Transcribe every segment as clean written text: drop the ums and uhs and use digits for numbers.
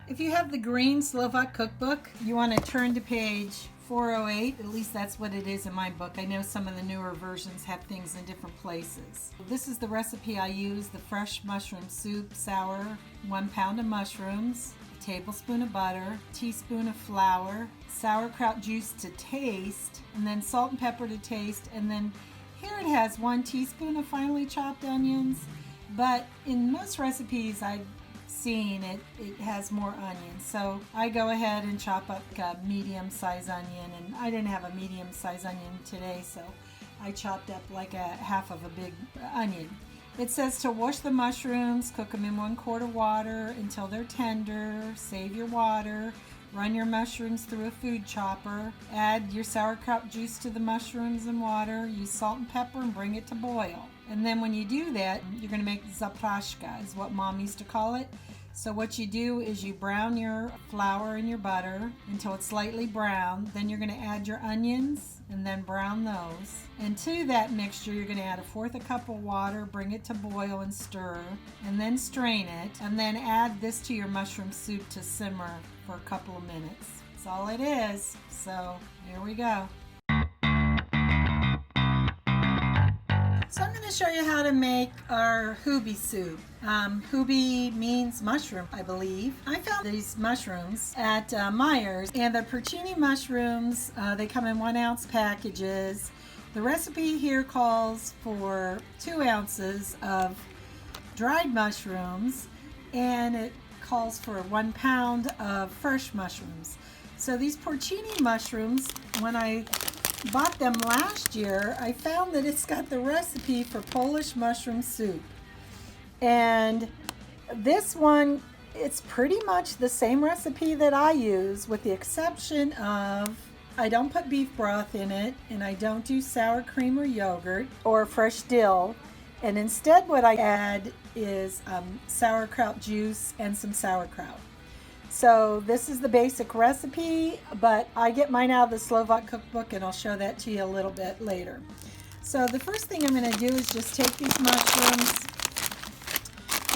If you have the green Slovak cookbook, you want to turn to page 408. At least that's what it is in my book. I know some of the newer versions have things in different places. This is the recipe I use: the fresh mushroom soup, sour, 1 pound of mushrooms, a tablespoon of butter, a teaspoon of flour, sauerkraut juice to taste, and then salt and pepper to taste. And then here it has 1 teaspoon of finely chopped onions, but in most recipes I've seen it has more onions. So I go ahead and chop up a medium size onion, and I didn't have a medium size onion today, so I chopped up like a half of a big onion. It says to wash the mushrooms, cook them in 1 quart of water until they're tender, save your water, run your mushrooms through a food chopper, add your sauerkraut juice to the mushrooms and water, use salt and pepper and bring it to boil. And then when you do that, you're going to make zapraszka, is what Mom used to call it. So what you do is you brown your flour and your butter until it's slightly brown. Then you're going to add your onions and then brown those. And to that mixture, you're going to add 1/4 cup of water, bring it to boil and stir, and then strain it. And then add this to your mushroom soup to simmer for a couple of minutes. That's all it is. So here we go. So I'm going to show you how to make our Huby soup. Huby means mushroom, I believe. I found these mushrooms at Meijer's, and the porcini mushrooms, they come in 1 ounce packages. The recipe here calls for 2 ounces of dried mushrooms, and it calls for 1 pound of fresh mushrooms. So these porcini mushrooms, when I bought them last year, I found that it's got the recipe for Polish mushroom soup. And this one, it's pretty much the same recipe that I use, with the exception of I don't put beef broth in it, and I don't do sour cream or yogurt or fresh dill. And instead what I add is sauerkraut juice and some sauerkraut. So this is the basic recipe, but I get mine out of the Slovak cookbook, and I'll show that to you a little bit later. So the first thing I'm going to do is just take these mushrooms,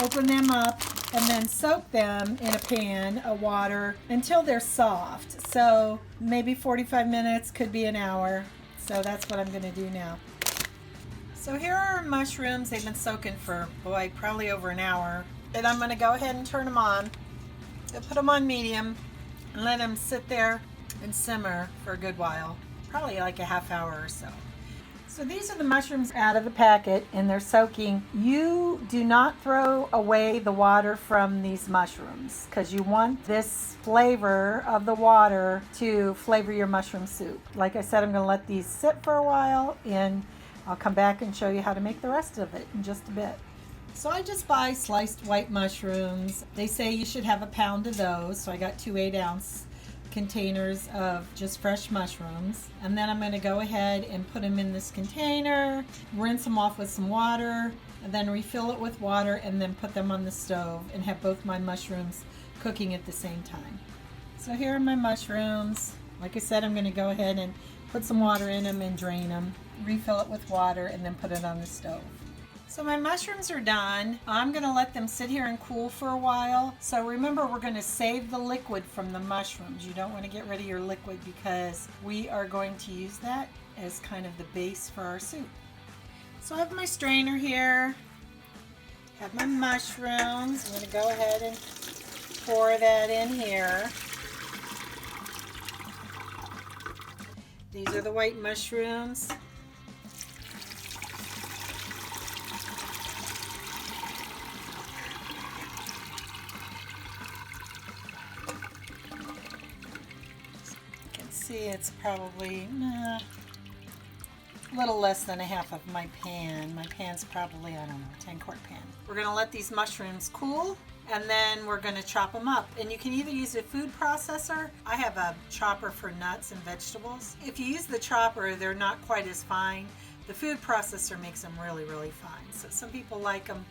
open them up, and then soak them in a pan of water until they're soft. So maybe 45 minutes, could be an hour. So that's what I'm going to do now. So here are our mushrooms. They've been soaking for, boy, probably over an hour. And I'm going to go ahead and turn them on. I'll put them on medium and let them sit there and simmer for a good while, probably like a half hour or so. So these are the mushrooms out of the packet, and they're soaking. You do not throw away the water from these mushrooms, because you want this flavor of the water to flavor your mushroom soup. Like I said, I'm going to let these sit for a while, and I'll come back and show you how to make the rest of it in just a bit. So I just buy sliced white mushrooms. They say you should have 1 pound of those, so I got 2 8-ounce containers of just fresh mushrooms. And then I'm going to go ahead and put them in this container, rinse them off with some water, and then refill it with water, and then put them on the stove and have both my mushrooms cooking at the same time. So here are my mushrooms. Like I said, I'm going to go ahead and put some water in them and drain them, refill it with water, and then put it on the stove. So my mushrooms are done. I'm going to let them sit here and cool for a while. So remember, we're going to save the liquid from the mushrooms. You don't want to get rid of your liquid, because we are going to use that as kind of the base for our soup. So I have my strainer here. I have my mushrooms. I'm going to go ahead and pour that in here. These are the white mushrooms. See, it's probably a little less than a half of my pan. My pan's probably, I don't know, 10-quart pan. We're going to let these mushrooms cool, and then we're going to chop them up. And you can either use a food processor. I have a chopper for nuts and vegetables. If you use the chopper, they're not quite as fine. The food processor makes them really, really fine. So some people like them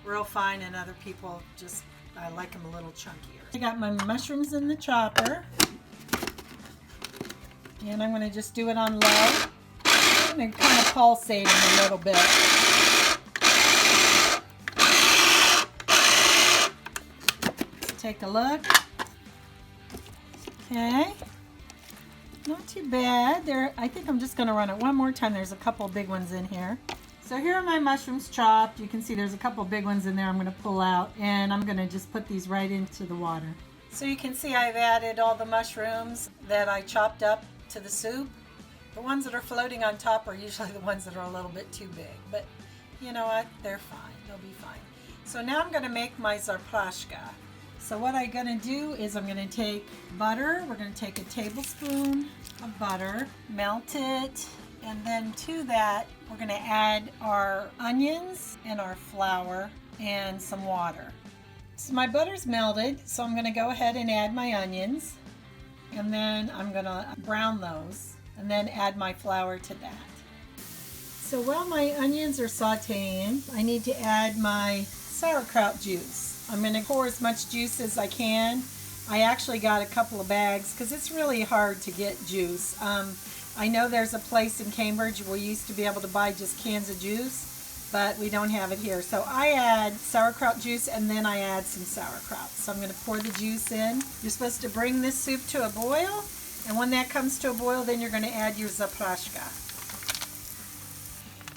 real fine, and other people just like them a little chunkier. I got my mushrooms in the chopper. And I'm going to just do it on low. I'm going to kind of pulsate them a little bit. Let's take a look. Okay. Not too bad. I think I'm just going to run it one more time. There's a couple big ones in here. So here are my mushrooms chopped. You can see there's a couple big ones in there I'm going to pull out, and I'm going to just put these right into the water. So you can see I've added all the mushrooms that I chopped up to the soup. The ones that are floating on top are usually the ones that are a little bit too big, but you know what? They're fine. They'll be fine. So now I'm going to make my zarpashka. So what I'm going to do is I'm going to take butter. We're going to take a tablespoon of butter, melt it, and then to that we're going to add our onions and our flour and some water. So my butter's melted, so I'm going to go ahead and add my onions, and then I'm going to brown those and then add my flour to that. So while my onions are sauteing, I need to add my sauerkraut juice. I'm going to pour as much juice as I can. I actually got a couple of bags because it's really hard to get juice. I know there's a place in Cambridge where we used to be able to buy just cans of juice, but we don't have it here. So I add sauerkraut juice and then I add some sauerkraut. So I'm going to pour the juice in. You're supposed to bring this soup to a boil, and when that comes to a boil, then you're going to add your zaprashka.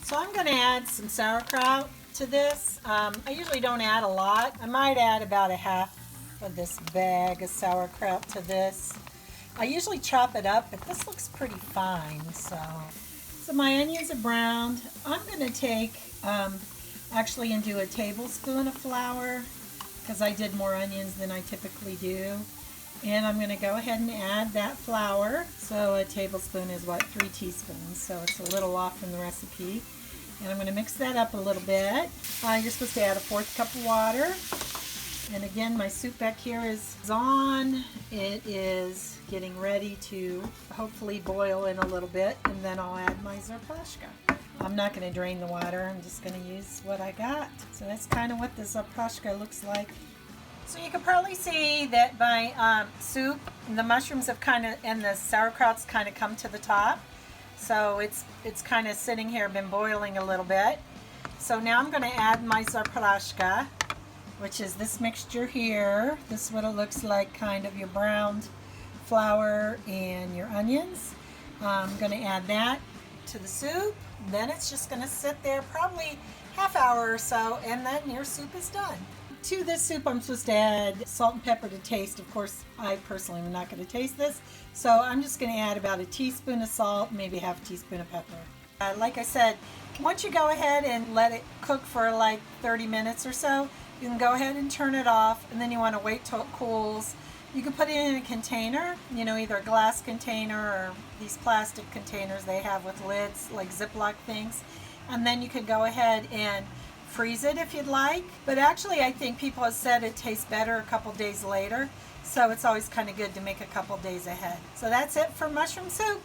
So I'm going to add some sauerkraut to this. I usually don't add a lot. I might add about a half of this bag of sauerkraut to this. I usually chop it up, but this looks pretty fine. So my onions are browned. I'm going to take actually and do a tablespoon of flour because I did more onions than I typically do. And I'm going to go ahead and add that flour. So a tablespoon is what, 3 teaspoons. So it's a little off from the recipe. And I'm going to mix that up a little bit. You're supposed to add a 1/4 cup of water. And again, my soup back here is on. It is getting ready to hopefully boil in a little bit, and then I'll add my zarpashka. I'm not going to drain the water. I'm just going to use what I got. So that's kind of what the zarpashka looks like. So you can probably see that my soup, the mushrooms have kind of, and the sauerkraut's kind of come to the top. So it's kind of sitting here, been boiling a little bit. So now I'm going to add my zarpashka, which is this mixture here. This is what it looks like, kind of your browned flour and your onions. I'm going to add that to the soup. Then it's just going to sit there probably half hour or so, and then your soup is done. To this soup, I'm supposed to add salt and pepper to taste. Of course, I personally am not going to taste this, so I'm just going to add about a teaspoon of salt, maybe half a teaspoon of pepper. Like I said, once you go ahead and let it cook for like 30 minutes or so, you can go ahead and turn it off, and then you want to wait till it cools. You can put it in a container, either a glass container or these plastic containers they have with lids, like Ziploc things. And then you can go ahead and freeze it if you'd like. But actually, I think people have said it tastes better a couple days later. So it's always kind of good to make a couple days ahead. So that's it for mushroom soup.